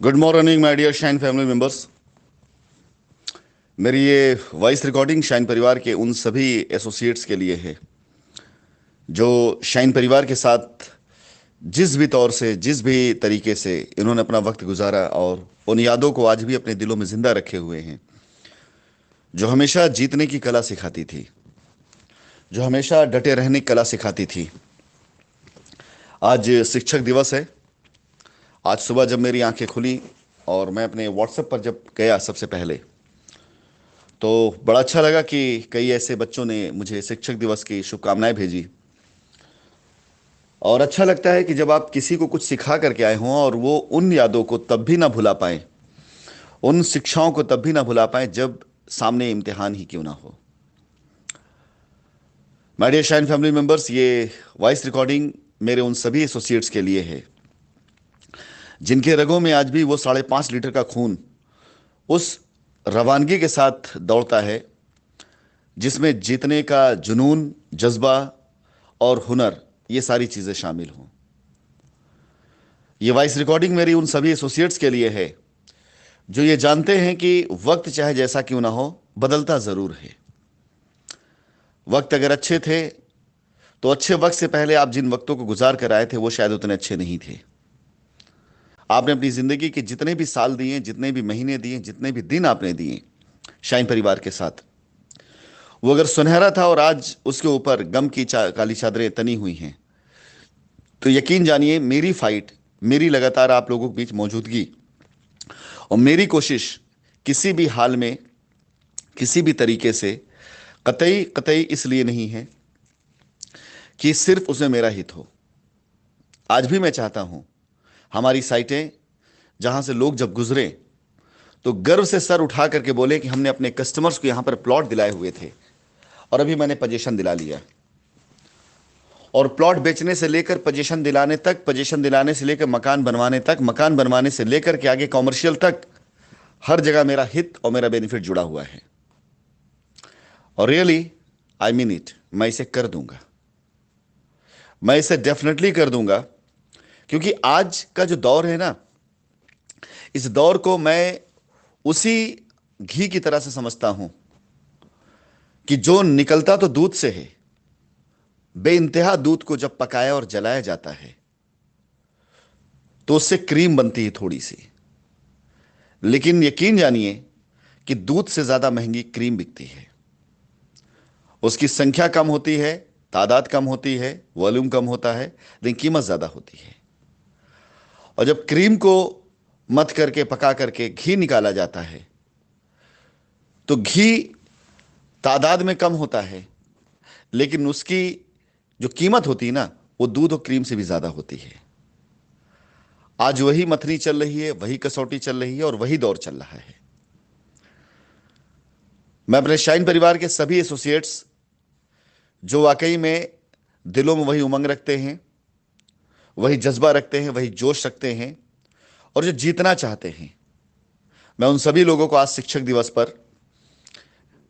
Good morning my dear shine family members. मेरी ये voice recording shine परिवार के उन सभी एसोसिएट्स के लिए है जो शाइन परिवार के साथ जिस भी तौर से, जिस भी तरीके से इन्होंने अपना वक्त गुजारा और उन यादों को आज भी अपने दिलों में जिंदा रखे हुए हैं। जो हमेशा जीतने की कला सिखाती थी, जो हमेशा डटे रहने की कला सिखाती थी। आज शिक्षक दिवस है। आज सुबह जब मेरी आंखें खुली और मैं अपने व्हाट्सएप पर जब गया सबसे पहले, तो बड़ा अच्छा लगा कि कई ऐसे बच्चों ने मुझे शिक्षक दिवस की शुभकामनाएं भेजी। और अच्छा लगता है कि जब आप किसी को कुछ सिखा करके आए हों और वो उन यादों को तब भी ना भुला पाए, उन शिक्षाओं को तब भी ना भुला पाए जब सामने इम्तिहान ही क्यों ना हो। My dear shine family members, ये वॉइस रिकॉर्डिंग मेरे उन सभी एसोसिएट्स के लिए है जिनके रगों में आज भी वो 5.5 लीटर का खून उस रवानगी के साथ दौड़ता है जिसमें जीतने का जुनून, जज्बा और हुनर, ये सारी चीज़ें शामिल हों। ये वॉइस रिकॉर्डिंग मेरी उन सभी एसोसिएट्स के लिए है जो ये जानते हैं कि वक्त चाहे जैसा क्यों ना हो, बदलता ज़रूर है। वक्त अगर अच्छे थे तो अच्छे वक्त से पहले आप जिन वक्तों को गुजार कर आए थे वो शायद उतने अच्छे नहीं थे। आपने अपनी ज़िंदगी के जितने भी साल दिए, जितने भी महीने दिए, जितने भी दिन आपने दिए शाइन परिवार के साथ, वो अगर सुनहरा था और आज उसके ऊपर गम की काली चादरें तनी हुई हैं, तो यकीन जानिए मेरी फाइट, मेरी लगातार आप लोगों के बीच मौजूदगी और मेरी कोशिश किसी भी हाल में, किसी भी तरीके से कतई कतई इसलिए नहीं है कि सिर्फ उसमें मेरा हित हो। आज भी मैं चाहता हूं हमारी साइटें, जहां से लोग जब गुजरे तो गर्व से सर उठा करके बोले कि हमने अपने कस्टमर्स को यहां पर प्लॉट दिलाए हुए थे और अभी मैंने पोजीशन दिला लिया। और प्लॉट बेचने से लेकर पोजीशन दिलाने तक, पोजीशन दिलाने से लेकर मकान बनवाने तक, मकान बनवाने से लेकर के आगे कॉमर्शियल तक, हर जगह मेरा हित और मेरा बेनिफिट जुड़ा हुआ है। और रियली आई मीन इट, मैं इसे कर दूंगा, मैं इसे डेफिनेटली कर दूंगा। क्योंकि आज का जो दौर है ना, इस दौर को मैं उसी घी की तरह से समझता हूं कि जो निकलता तो दूध से है, बेइंतहा दूध को जब पकाया और जलाया जाता है तो उससे क्रीम बनती है थोड़ी सी। लेकिन यकीन जानिए कि दूध से ज्यादा महंगी क्रीम बिकती है। उसकी संख्या कम होती है, तादाद कम होती है, वॉल्यूम कम होता है, लेकिन कीमत ज्यादा होती है। और जब क्रीम को मथ करके, पका करके घी निकाला जाता है तो घी तादाद में कम होता है, लेकिन उसकी जो कीमत होती है ना, वो दूध और क्रीम से भी ज्यादा होती है। आज वही मथनी चल रही है, वही कसौटी चल रही है और वही दौर चल रहा है। मैं अपने शाइन परिवार के सभी एसोसिएट्स जो वाकई में दिलों में वही उमंग रखते हैं, वही जज्बा रखते हैं, वही जोश रखते हैं और जो जीतना चाहते हैं, मैं उन सभी लोगों को आज शिक्षक दिवस पर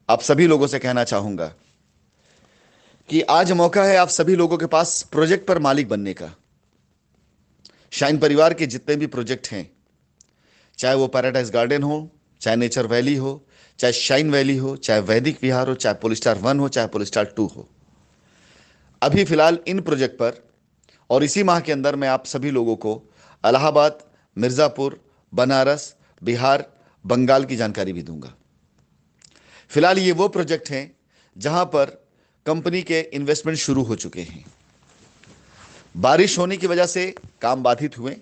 आप सभी लोगों से कहना चाहूंगा कि आज मौका है आप सभी लोगों के पास प्रोजेक्ट पर मालिक बनने का। शाइन परिवार के जितने भी प्रोजेक्ट हैं, चाहे वो पैराडाइज गार्डन हो, चाहे नेचर वैली हो, चाहे शाइन वैली हो, चाहे वैदिक विहार हो, चाहे पोलिस्टार 1 हो, चाहे पोलिस्टार 2 हो, अभी फिलहाल इन प्रोजेक्ट पर और इसी माह के अंदर मैं आप सभी लोगों को इलाहाबाद, मिर्ज़ापुर, बनारस, बिहार, बंगाल की जानकारी भी दूंगा। फिलहाल ये वो प्रोजेक्ट हैं जहां पर कंपनी के इन्वेस्टमेंट शुरू हो चुके हैं। बारिश होने की वजह से काम बाधित हुए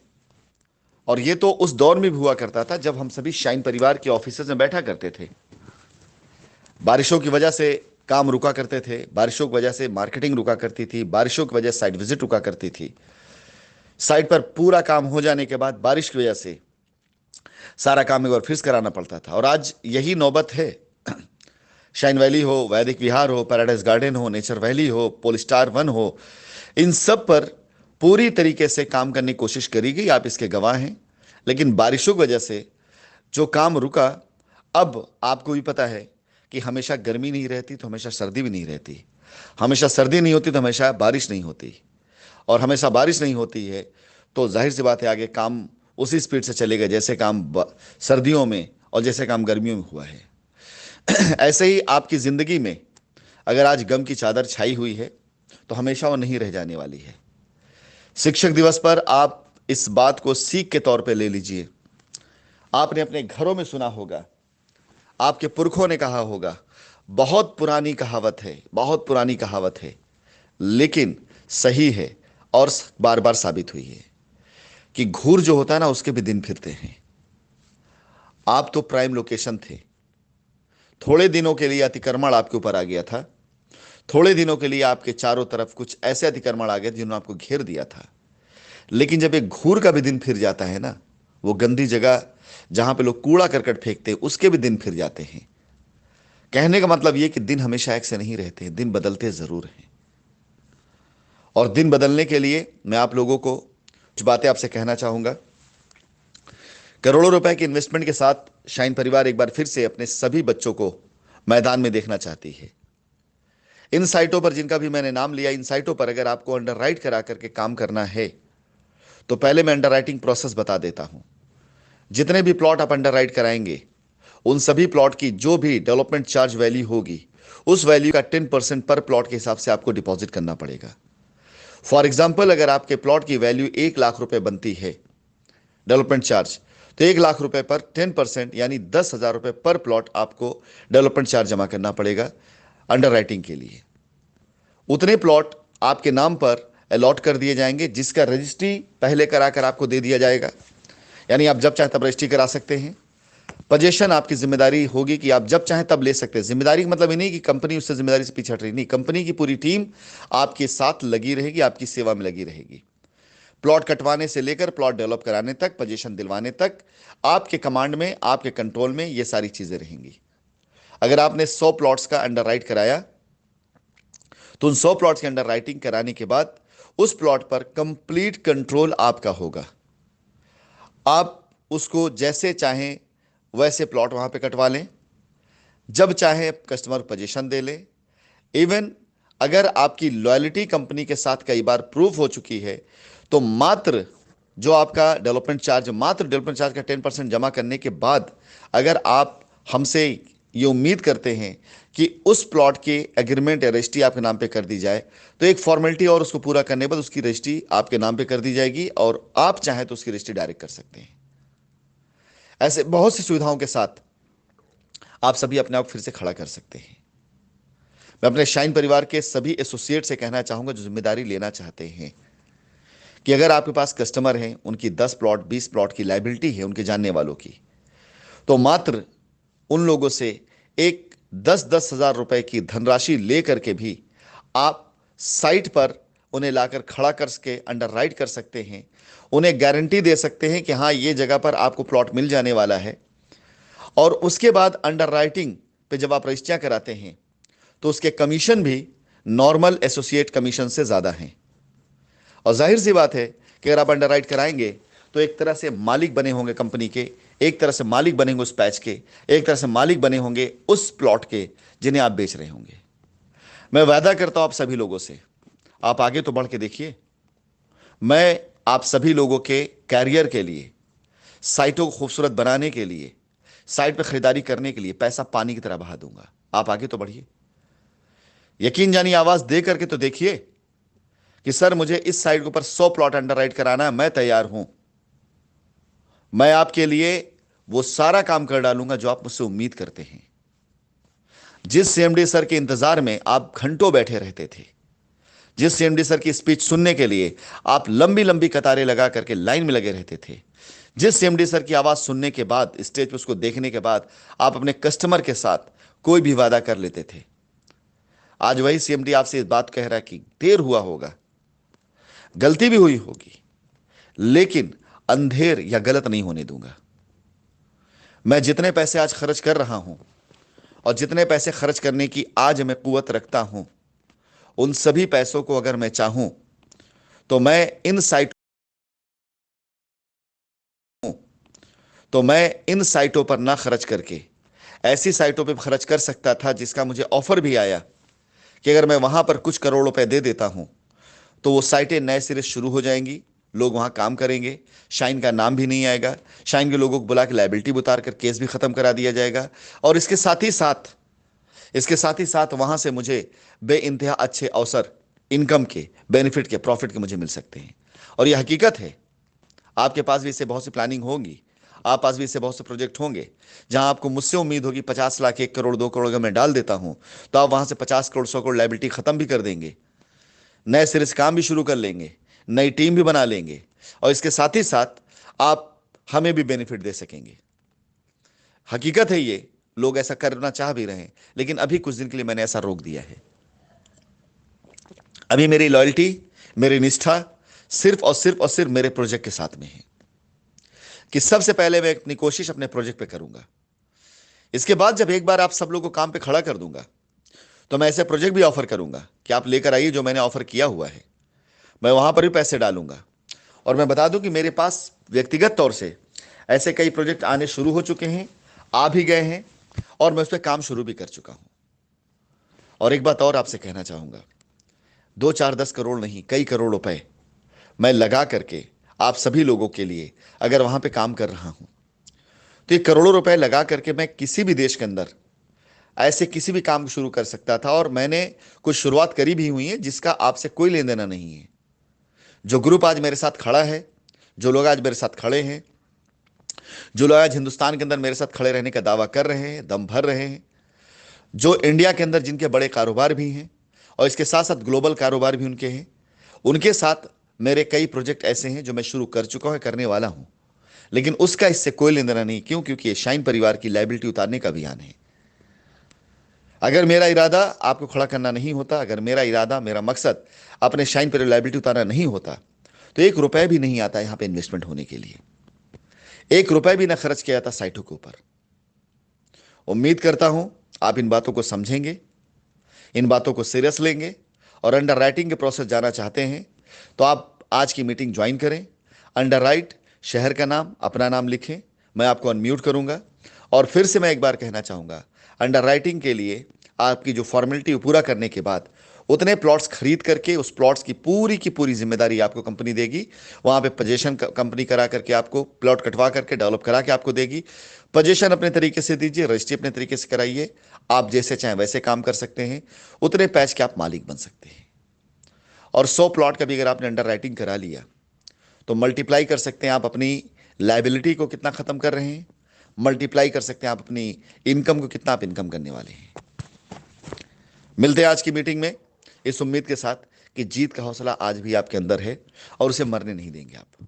और ये तो उस दौर में भी हुआ करता था जब हम सभी शाइन परिवार के ऑफिसेज में बैठा करते थे। बारिशों की वजह से काम रुका करते थे, बारिशों की वजह से मार्केटिंग रुका करती थी, बारिशों की वजह से साइट विजिट रुका करती थी। साइट पर पूरा काम हो जाने के बाद बारिश की वजह से सारा काम एक बार फिर से कराना पड़ता था। और आज यही नौबत है। शाइन वैली हो, वैदिक विहार हो, पैराडाइज गार्डन हो, नेचर वैली हो, पोलस्टार 1 हो, इन सब पर पूरी तरीके से काम करने की कोशिश करी गई, आप इसके गवाह हैं। लेकिन बारिशों की वजह से जो काम रुका, अब आपको भी पता है कि हमेशा गर्मी नहीं रहती तो हमेशा सर्दी भी नहीं रहती, हमेशा सर्दी नहीं होती तो हमेशा बारिश नहीं होती, और हमेशा बारिश नहीं होती है तो जाहिर सी बात है आगे काम उसी स्पीड से चलेगा जैसे काम सर्दियों में और जैसे काम गर्मियों में हुआ है। ऐसे ही आपकी जिंदगी में अगर आज गम की चादर छाई हुई है तो हमेशा वो नहीं रह जाने वाली है। शिक्षक दिवस पर आप इस बात को सीख के तौर पे ले लीजिए। आपने अपने घरों में सुना होगा, आपके पुरखों ने कहा होगा, बहुत पुरानी कहावत है, बहुत पुरानी कहावत है, लेकिन सही है और बार बार साबित हुई है कि घूर जो होता है ना उसके भी दिन फिरते हैं। आप तो प्राइम लोकेशन थे, थोड़े दिनों के लिए अतिक्रमण आपके ऊपर आ गया था, थोड़े दिनों के लिए आपके चारों तरफ कुछ ऐसे अतिक्रमण आ गए जिन्होंने आपको घेर दिया था। लेकिन जब एक घूर का भी दिन फिर जाता है ना, वो गंदी जगह जहां पे लोग कूड़ा करकट फेंकते हैं उसके भी दिन फिर जाते हैं। कहने का मतलब ये कि दिन हमेशा एक से नहीं रहते, दिन बदलते जरूर हैं। और दिन बदलने के लिए मैं आप लोगों को कुछ बातें आपसे कहना चाहूंगा। करोड़ों रुपए के इन्वेस्टमेंट के साथ शाइन परिवार एक बार फिर से अपने सभी बच्चों को मैदान में देखना चाहती है। इन साइटों पर जिनका भी मैंने नाम लिया, इन साइटों पर अगर आपको अंडर राइट करा करके काम करना है तो पहले मैं अंडर राइटिंग प्रोसेस बता देता हूं। जितने भी प्लॉट आप अंडर राइट कराएंगे उन सभी प्लॉट की जो भी डेवलपमेंट चार्ज वैल्यू होगी उस वैल्यू का 10% पर प्लॉट के हिसाब से आपको डिपॉजिट करना पड़ेगा। फॉर एग्जाम्पल, अगर आपके प्लॉट की वैल्यू 1 लाख रुपए बनती है डेवलपमेंट चार्ज, तो 1 लाख रुपए पर 10% यानी 10,000 रुपए पर प्लॉट आपको डेवलपमेंट चार्ज जमा करना पड़ेगा अंडर राइटिंग के लिए। उतने प्लॉट आपके नाम पर अलॉट कर दिए जाएंगे जिसका रजिस्ट्री पहले कराकर आपको दे दिया जाएगा, यानी आप जब चाहे तब रजिस्ट्री करा सकते हैं। पोजीशन आपकी जिम्मेदारी होगी कि आप जब चाहे तब ले सकते हैं। जिम्मेदारी का मतलब ये नहीं कि कंपनी उससे जिम्मेदारी से पीछे हट रही, नहीं, कंपनी की पूरी टीम आपके साथ लगी रहेगी, आपकी सेवा में लगी रहेगी। प्लॉट कटवाने से लेकर प्लॉट डेवलप कराने तक, पोजीशन दिलवाने तक आपके कमांड में, आपके कंट्रोल में ये सारी चीजें रहेंगी। अगर आपने 100 प्लॉट्स का अंडर राइट कराया तो उन 100 प्लॉट्स के अंडर राइटिंग कराने के बाद उस प्लॉट पर कंप्लीट कंट्रोल आपका होगा। आप उसको जैसे चाहें वैसे प्लॉट वहां पे कटवा लें, जब चाहे कस्टमर पोजीशन दे लें। इवन अगर आपकी लॉयल्टी कंपनी के साथ कई बार प्रूफ हो चुकी है तो मात्र जो आपका डेवलपमेंट चार्ज, मात्र डेवलपमेंट चार्ज का 10% जमा करने के बाद अगर आप हमसे ये उम्मीद करते हैं कि उस प्लॉट की एग्रीमेंट या रजिस्ट्री आपके नाम पे कर दी जाए तो एक फॉर्मेलिटी और उसको पूरा करने के बाद उसकी रजिस्ट्री आपके नाम पे कर दी जाएगी और आप चाहें तो उसकी रजिस्ट्री डायरेक्ट कर सकते हैं। ऐसे बहुत सी सुविधाओं के साथ आप सभी अपने आप फिर से खड़ा कर सकते हैं। मैं अपने शाइन परिवार के सभी एसोसिएट से कहना चाहूंगा जो जिम्मेदारी लेना चाहते हैं कि अगर आपके पास कस्टमर हैं, उनकी 10 प्लॉट 20 प्लॉट की लायबिलिटी है उनके जानने वालों की, तो मात्र उन लोगों से एक 10-10 हजार रुपए की धनराशि लेकर के भी आप साइट पर उन्हें लाकर खड़ा करके अंडर राइट कर सकते हैं। उन्हें गारंटी दे सकते हैं कि हाँ, ये जगह पर आपको प्लॉट मिल जाने वाला है। और उसके बाद अंडर राइटिंग पे जब आप रजिस्ट्रियां कराते हैं तो उसके कमीशन भी नॉर्मल एसोसिएट कमीशन से ज्यादा हैं। और जाहिर सी बात है कि अगर आप अंडर राइट कराएंगे तो एक तरह से मालिक बने होंगे कंपनी के, एक तरह से मालिक बनेंगे उस पैच के, एक तरह से मालिक बने होंगे उस प्लॉट के जिन्हें आप बेच रहे होंगे। मैं वादा करता हूं आप सभी लोगों से, आप आगे तो बढ़ के देखिए। मैं आप सभी लोगों के कैरियर के लिए, साइटों को खूबसूरत बनाने के लिए, साइट पर खरीदारी करने के लिए पैसा पानी की तरह बहा दूंगा। आप आगे तो बढ़िए, यकीन जानी आवाज दे करके तो देखिए कि सर मुझे इस साइट के ऊपर 100 प्लॉट अंडर राइट कराना है, मैं तैयार हूं। मैं आपके लिए वो सारा काम कर डालूंगा जो आप मुझसे उम्मीद करते हैं। जिस सीएमडी सर के इंतजार में आप घंटों बैठे रहते थे, जिस सीएमडी सर की स्पीच सुनने के लिए आप लंबी लंबी कतारें लगा करके लाइन में लगे रहते थे, जिस सीएमडी सर की आवाज सुनने के बाद, स्टेज पर उसको देखने के बाद आप अपने कस्टमर के साथ कोई भी वादा कर लेते थे, आज वही सीएमडी आपसे इस बात कह रहा है कि देर हुआ होगा, गलती भी हुई होगी, लेकिन अंधेर या गलत नहीं होने दूंगा। मैं जितने पैसे आज खर्च कर रहा हूं और जितने पैसे खर्च करने की आज मैं कुवत रखता हूं, उन सभी पैसों को अगर मैं चाहूं तो मैं इन साइटों पर ना खर्च करके ऐसी साइटों पर खर्च कर सकता था जिसका मुझे ऑफर भी आया कि अगर मैं वहां पर कुछ करोड़ रुपए दे देता हूं तो वो साइटें नए सिरे शुरू हो जाएंगी, लोग वहां काम करेंगे, शाइन का नाम भी नहीं आएगा, शाइन के लोगों को बुला के लाइबिलिटी उतार कर केस भी खत्म करा दिया जाएगा। और इसके साथ ही साथ वहां से मुझे बे इंतहा अच्छे अवसर, इनकम के, बेनिफिट के, प्रॉफिट के मुझे मिल सकते हैं। और यह हकीकत है, आपके पास भी इससे बहुत सी प्लानिंग होगी, आप पास भी इससे बहुत से प्रोजेक्ट होंगे, जहां आपको मुझसे उम्मीद होगी 50 लाख, 1 करोड़, 2 करोड़ अगर मैं डाल देता हूं तो आप वहां से 50 करोड़, 100 करोड़ लाइबिलिटी खत्म भी कर देंगे, नए सिरे से काम भी शुरू कर लेंगे, नई टीम भी बना लेंगे, और इसके साथ ही साथ आप हमें भी बेनिफिट दे सकेंगे। हकीकत है ये, लोग ऐसा करना चाह भी रहे हैं, लेकिन अभी कुछ दिन के लिए मैंने ऐसा रोक दिया है। अभी मेरी लॉयल्टी, मेरी निष्ठा सिर्फ और सिर्फ मेरे प्रोजेक्ट के साथ में है, कि सबसे पहले मैं अपनी कोशिश अपने प्रोजेक्ट पे करूंगा। इसके बाद जब एक बार आप सब लोगों को काम पे खड़ा कर दूंगा, तो मैं ऐसे प्रोजेक्ट भी ऑफर करूंगा कि आप लेकर आइए जो मैंने ऑफर किया हुआ है, मैं वहां पर भी पैसे डालूंगा। और मैं बता दूं कि मेरे पास व्यक्तिगत तौर से ऐसे कई प्रोजेक्ट आने शुरू हो चुके हैं, आ भी गए हैं, और मैं उस पर काम शुरू भी कर चुका हूं। और एक बात और आपसे कहना चाहूंगा, 2, 4, 10 करोड़ नहीं, कई करोड़ रुपए मैं लगा करके आप सभी लोगों के लिए अगर वहां पे काम कर रहा हूं, तो ये करोड़ों रुपए लगा करके मैं किसी भी देश के अंदर ऐसे किसी भी काम को शुरू कर सकता था। और मैंने कुछ शुरुआत करी भी हुई है जिसका आपसे कोई लेन देना नहीं है। जो ग्रुप आज मेरे साथ खड़ा है, जो लोग आज मेरे साथ खड़े हैं, जो लोग आज हिंदुस्तान के अंदर मेरे साथ खड़े रहने का दावा कर रहे हैं, दम भर रहे हैं, जो इंडिया के अंदर जिनके बड़े कारोबार भी हैं और इसके साथ साथ ग्लोबल कारोबार भी उनके हैं, उनके साथ मेरे कई प्रोजेक्ट ऐसे हैं जो मैं शुरू कर चुका हूं, करने वाला हूं। लेकिन उसका इससे कोई लेना देना नहीं। क्यों? क्योंकि ये शाइन परिवार की लायबिलिटी उतारने का अभियान है। अगर मेरा इरादा आपको खड़ा करना नहीं होता, अगर मेरा इरादा, मेरा मकसद अपने शाइन पर लायबिलिटी उतारना नहीं होता, तो 1 रुपए भी नहीं आता यहां पे इन्वेस्टमेंट होने के लिए, 1 रुपए भी ना खर्च किया जाता साइटों के ऊपर। उम्मीद करता हूं आप इन बातों को समझेंगे, इन बातों को सीरियस लेंगे, और अंडर राइटिंग के प्रोसेस जाना चाहते हैं तो आप आज की मीटिंग ज्वाइन करें। अंडर राइट, शहर का नाम, अपना नाम लिखें, मैं आपको अनम्यूट करूंगा। और फिर से मैं एक बार कहना चाहूंगा, अंडर राइटिंग के लिए आपकी जो फॉर्मेलिटी पूरा करने के बाद उतने प्लॉट्स खरीद करके उस प्लॉट्स की पूरी जिम्मेदारी आपको कंपनी देगी। वहां पे पोजीशन कंपनी करा करके आपको प्लॉट कटवा करके डेवलप करा के आपको देगी। पोजीशन अपने तरीके से दीजिए, रजिस्ट्री अपने तरीके से कराइए, आप जैसे चाहें वैसे काम कर सकते हैं, उतने पैच के आप मालिक बन सकते हैं। और 100 प्लॉट का भी अगर आपने अंडर राइटिंग करा लिया तो मल्टीप्लाई कर सकते हैं आप अपनी लाइबिलिटी को कितना खत्म कर रहे हैं, मल्टीप्लाई कर सकते हैं आप अपनी इनकम को कितना आप इनकम करने वाले हैं। मिलते हैं आज की मीटिंग में इस उम्मीद के साथ कि जीत का हौसला आज भी आपके अंदर है और उसे मरने नहीं देंगे आप।